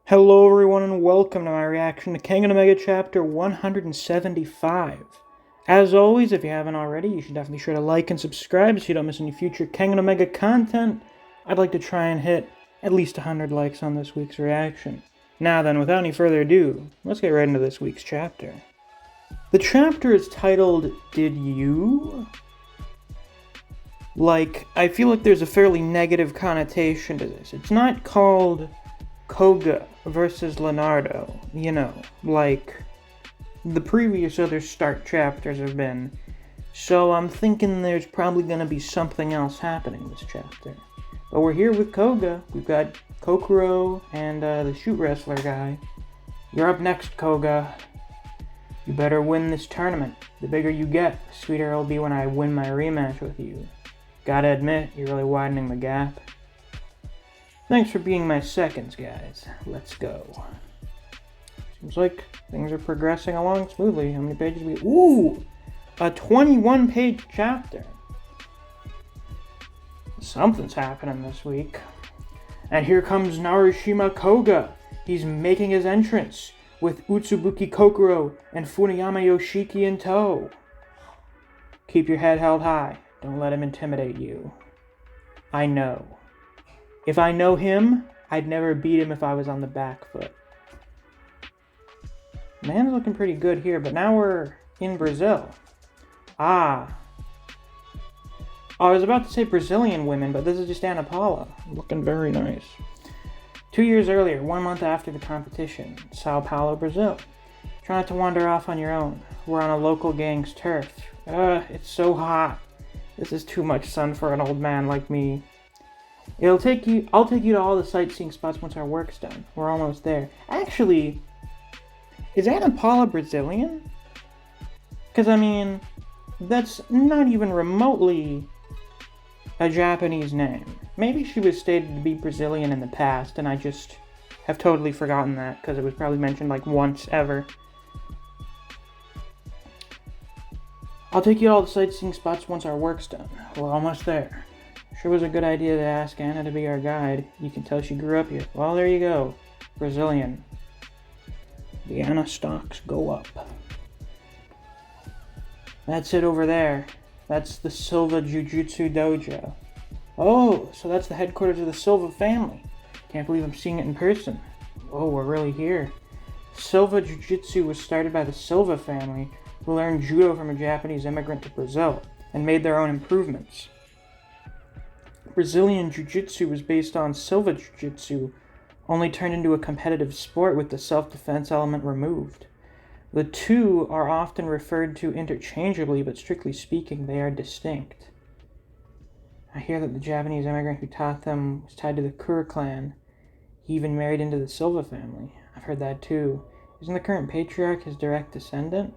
Hello everyone and welcome to my reaction to Kengan chapter 175. As always, if you haven't already, you should definitely be sure to like and subscribe so you don't miss any future Kengan content. I'd like to try and hit at least 100 likes on this week's reaction. Now then, without any further ado, let's get right into this week's chapter. The chapter is titled, Did You? I feel like there's a fairly negative connotation to this. It's not called Koga versus Leonardo, like the previous other start chapters have been. So I'm thinking there's probably going to be something else happening this chapter. But we're here with Koga. We've got Kokoro and the shoot wrestler guy. You're up next, Koga. You better win this tournament. The bigger you get, the sweeter it'll be when I win my rematch with you. Gotta admit, you're really widening the gap. Thanks for being my seconds, guys. Let's go. Seems like things are progressing along smoothly. How many pages we... Ooh! A 21-page chapter. Something's happening this week. And here comes Narushima Koga. He's making his entrance with Utsubuki Kokoro and Funayama Yoshiki in tow. Keep your head held high. Don't let him intimidate you. I know. If I know him, I'd never beat him if I was on the back foot. Man's looking pretty good here, but now we're in Brazil. Oh, I was about to say Brazilian women, but this is just Ana Paula. Looking very nice. 2 years earlier, 1 month after the competition, Sao Paulo, Brazil. Try not to wander off on your own. We're on a local gang's turf. It's so hot. This is too much sun for an old man like me. I'll take you to all the sightseeing spots once our work's done. We're almost there. Actually, is Ana Paula Brazilian? Because, that's not even remotely a Japanese name. Maybe she was stated to be Brazilian in the past, and I just have totally forgotten that, because it was probably mentioned once ever. I'll take you to all the sightseeing spots once our work's done. We're almost there. Sure was a good idea to ask Anna to be our guide. You can tell she grew up here. Well, there you go. Brazilian. The Anna stocks go up. That's it over there. That's the Silva Jiu-Jitsu Dojo. Oh, so that's the headquarters of the Silva family. Can't believe I'm seeing it in person. Oh, we're really here. Silva Jiu-Jitsu was started by the Silva family, who learned judo from a Japanese immigrant to Brazil, and made their own improvements. Brazilian Jiu-Jitsu was based on Silva Jiu-Jitsu, only turned into a competitive sport with the self-defense element removed. The two are often referred to interchangeably, but strictly speaking, they are distinct. I hear that the Japanese immigrant who taught them was tied to the Kura clan. He even married into the Silva family. I've heard that too. Isn't the current patriarch his direct descendant?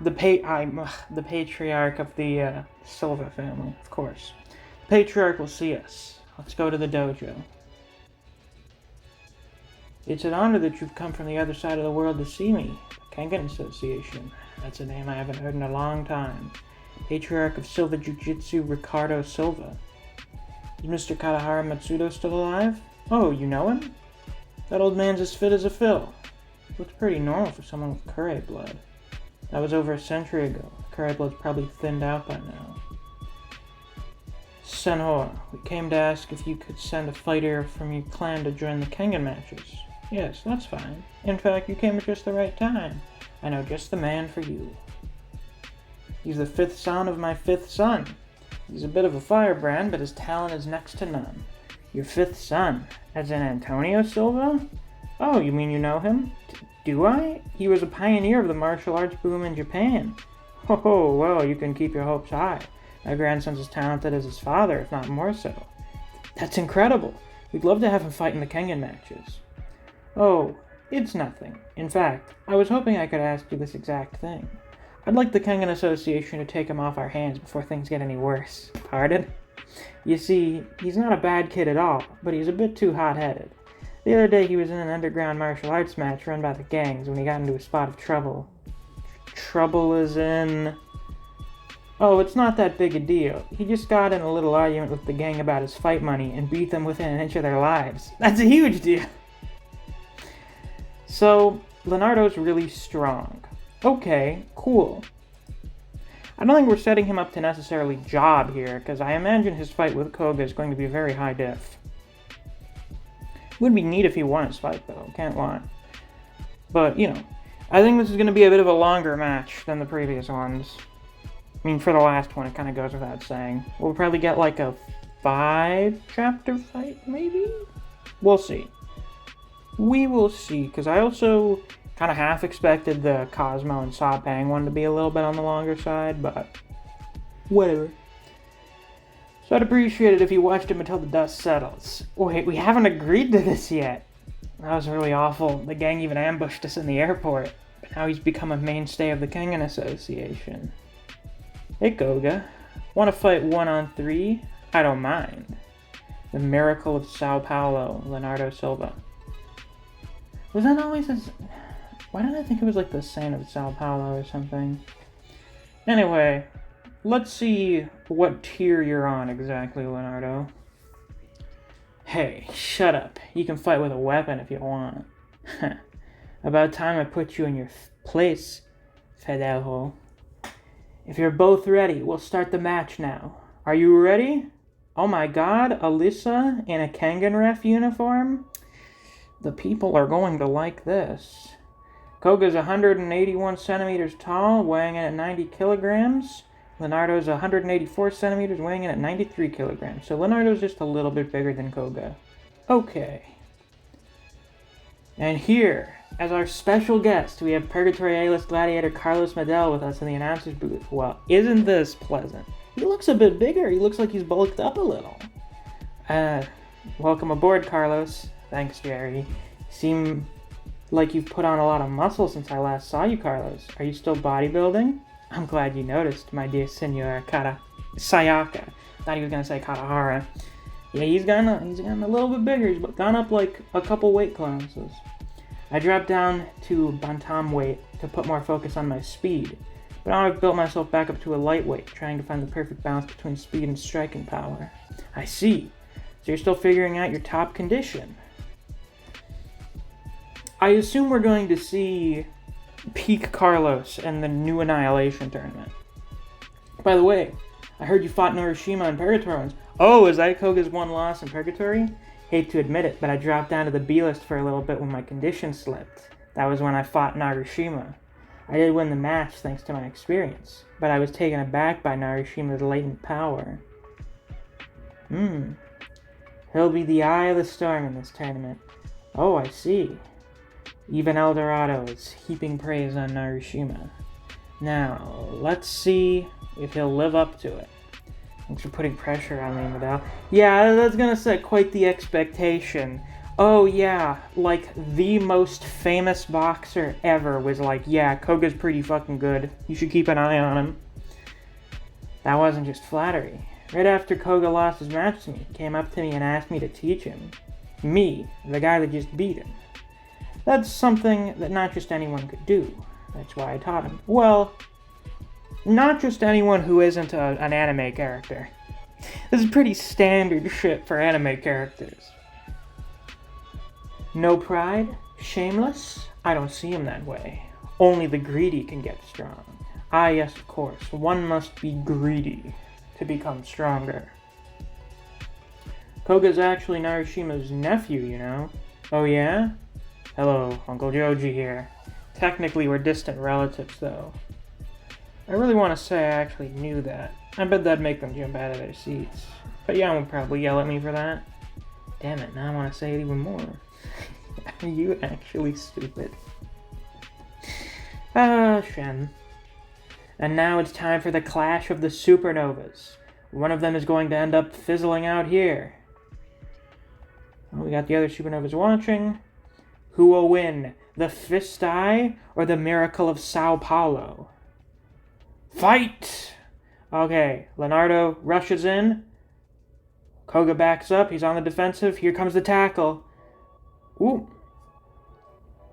The patriarch of the Silva family, of course. The patriarch will see us. Let's go to the dojo. It's an honor that you've come from the other side of the world to see me. Kengan Association. That's a name I haven't heard in a long time. Patriarch of Silva Jiu-Jitsu, Ricardo Silva. Is Mr. Katahara Matsudo still alive? Oh, you know him? That old man's as fit as a fill. Looks pretty normal for someone with Kure blood. That was over a century ago. Kure blood's probably thinned out by now. Senhor, we came to ask if you could send a fighter from your clan to join the Kengan matches. Yes, that's fine. In fact, you came at just the right time. I know just the man for you. He's the fifth son of my fifth son. He's a bit of a firebrand, but his talent is next to none. Your fifth son, as in Antonio Silva? Oh, you mean you know him? Do I? He was a pioneer of the martial arts boom in Japan. Oh, well, you can keep your hopes high. My grandson's as talented as his father, if not more so. That's incredible. We'd love to have him fight in the Kengan matches. Oh, it's nothing. In fact, I was hoping I could ask you this exact thing. I'd like the Kengan Association to take him off our hands before things get any worse. Pardon? You see, he's not a bad kid at all, but he's a bit too hot-headed. The other day he was in an underground martial arts match run by the gangs when he got into a spot of trouble. Trouble as in... Oh, it's not that big a deal. He just got in a little argument with the gang about his fight money and beat them within an inch of their lives. That's a huge deal. So, Leonardo's really strong. Okay, cool. I don't think we're setting him up to necessarily job here, because I imagine his fight with Koga is going to be very high diff. Would be neat if he won his fight, though. Can't lie. But, you know, I think this is going to be a bit of a longer match than the previous ones. I mean, for the last one, it kind of goes without saying. We'll probably get like a 5-chapter fight, maybe? We'll see. We will see, because I also kind of half expected the Cosmo and Sapang one to be a little bit on the longer side, but whatever. So I'd appreciate it if you watched him until the dust settles. Wait, we haven't agreed to this yet. That was really awful. The gang even ambushed us in the airport. But now he's become a mainstay of the Kengan Association. Hey Koga, want to fight 1-on-3? I don't mind. The Miracle of Sao Paulo, Leonardo Silva. Was that always his... Why did I think it was like the Saint of Sao Paulo or something? Anyway, let's see what tier you're on exactly, Leonardo. Hey, shut up. You can fight with a weapon if you want. About time I put you in your place, Federo. If you're both ready, we'll start the match now. Are you ready? Oh my god, Alyssa in a Kengan ref uniform? The people are going to like this. Koga's 181 centimeters tall, weighing in at 90 kilograms. Leonardo's 184 centimeters, weighing in at 93 kilograms. So Leonardo's just a little bit bigger than Koga. Okay. And here, as our special guest, we have Purgatory A-list gladiator Carlos Medel with us in the announcer's booth. Well, isn't this pleasant? He looks a bit bigger. He looks like he's bulked up a little. Welcome aboard, Carlos. Thanks, Jerry. Seem like you've put on a lot of muscle since I last saw you, Carlos. Are you still bodybuilding? I'm glad you noticed, my dear Senor Sayaka. Thought he was gonna say Katahara. Yeah, he's gotten a little bit bigger. He's gone up like a couple weight classes. I dropped down to bantam weight to put more focus on my speed. But now I've built myself back up to a lightweight, trying to find the perfect balance between speed and striking power. I see. So you're still figuring out your top condition. I assume we're going to see peak Carlos in the new Annihilation tournament. By the way, I heard you fought Norishima in Purgatory once. Oh, is that Koga's one loss in Purgatory? Hate to admit it, but I dropped down to the B-list for a little bit when my condition slipped. That was when I fought Narishima. I did win the match thanks to my experience, but I was taken aback by Narishima's latent power. He'll be the eye of the storm in this tournament. Oh, I see. Even El Dorado is heaping praise on Narishima. Now, let's see if he'll live up to it. Thanks for putting pressure on me, Medel. Yeah, that's gonna set quite the expectation. Oh yeah, like the most famous boxer ever was like, yeah, Koga's pretty fucking good. You should keep an eye on him. That wasn't just flattery. Right after Koga lost his match to me, he came up to me and asked me to teach him. Me, the guy that just beat him. That's something that not just anyone could do. That's why I taught him. Well, not just anyone who isn't an anime character. This is pretty standard shit for anime characters. No pride? Shameless? I don't see him that way. Only the greedy can get strong. Ah, yes, of course. One must be greedy to become stronger. Koga's actually Narishima's nephew, you know. Oh yeah? Hello, Uncle Joji here. Technically, we're distant relatives, though. I really want to say I actually knew that. I bet that'd make them jump out of their seats. But yeah, will probably yell at me for that. Damn it, now I want to say it even more. Are you actually stupid? Shen. And now it's time for the clash of the supernovas. One of them is going to end up fizzling out here. Well, we got the other supernovas watching. Who will win? The Fist Eye or the Miracle of Sao Paulo? Fight! Okay, Leonardo rushes in. Koga backs up. He's on the defensive. Here comes the tackle. Ooh.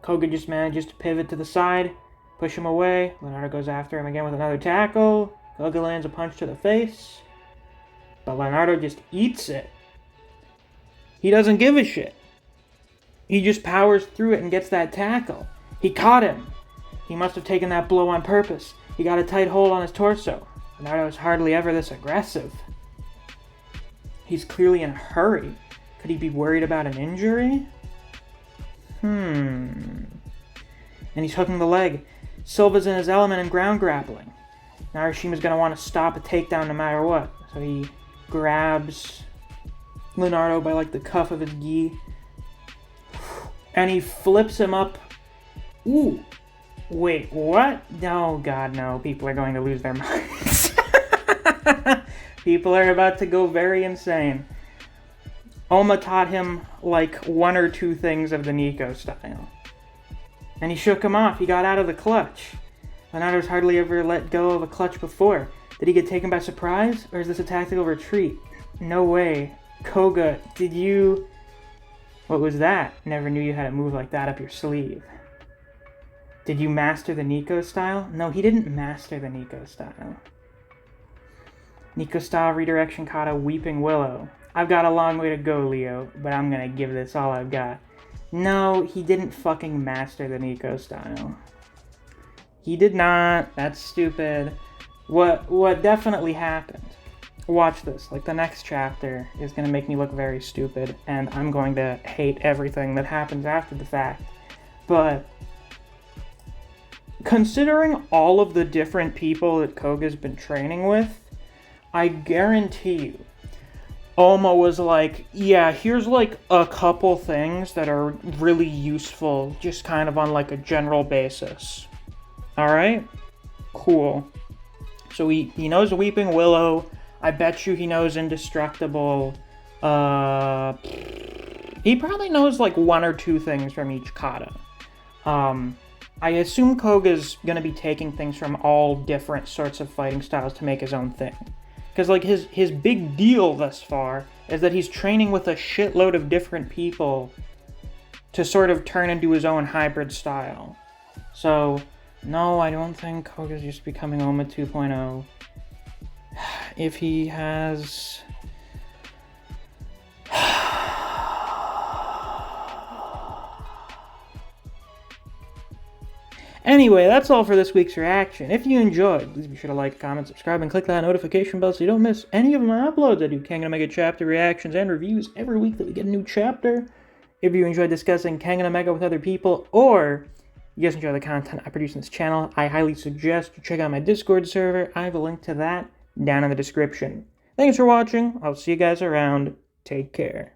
Koga just manages to pivot to the side, push him away. Leonardo goes after him again with another tackle. Koga lands a punch to the face, but Leonardo just eats it. He doesn't give a shit. He just powers through it and gets that tackle. He caught him. He must have taken that blow on purpose. He got a tight hold on his torso. Leonardo is hardly ever this aggressive. He's clearly in a hurry. Could he be worried about an injury? And he's hooking the leg. Silva's in his element in ground grappling. Narashima's going to want to stop a takedown no matter what. So he grabs Leonardo by like the cuff of his gi. And he flips him up. Ooh. Wait, what? No, God, no. People are going to lose their minds. People are about to go very insane. Oma taught him like one or two things of the Nico style. And he shook him off. He got out of the clutch. Leonardo's hardly ever let go of a clutch before. Did he get taken by surprise? Or is this a tactical retreat? No way. Koga, did you... What was that? Never knew you had a move like that up your sleeve. Did you master the Nico style? No, he didn't master the Nico style. Nico style redirection kata Weeping Willow. I've got a long way to go, Leo, but I'm gonna give this all I've got. No, he didn't fucking master the Nico style. He did not. That's stupid. What definitely happened. Watch this. Like, the next chapter is gonna make me look very stupid, and I'm going to hate everything that happens after the fact. But considering all of the different people that Koga's been training with, I guarantee you, Oma was like, yeah, here's like a couple things that are really useful, just kind of on like a general basis. Alright? Cool. So he knows Weeping Willow. I bet you he knows Indestructible. He probably knows like one or two things from each kata. I assume Koga's gonna be taking things from all different sorts of fighting styles to make his own thing. Because, like, his big deal thus far is that he's training with a shitload of different people to sort of turn into his own hybrid style. So, no, I don't think Koga's just becoming Oma 2.0. If he has... Anyway, that's all for this week's reaction. If you enjoyed, please be sure to like, comment, subscribe, and click that notification bell so you don't miss any of my uploads. I do Kengan Omega chapter reactions and reviews every week that we get a new chapter. If you enjoy discussing Kengan Omega with other people, or you guys enjoy the content I produce on this channel, I highly suggest you check out my Discord server. I have a link to that down in the description. Thanks for watching. I'll see you guys around. Take care.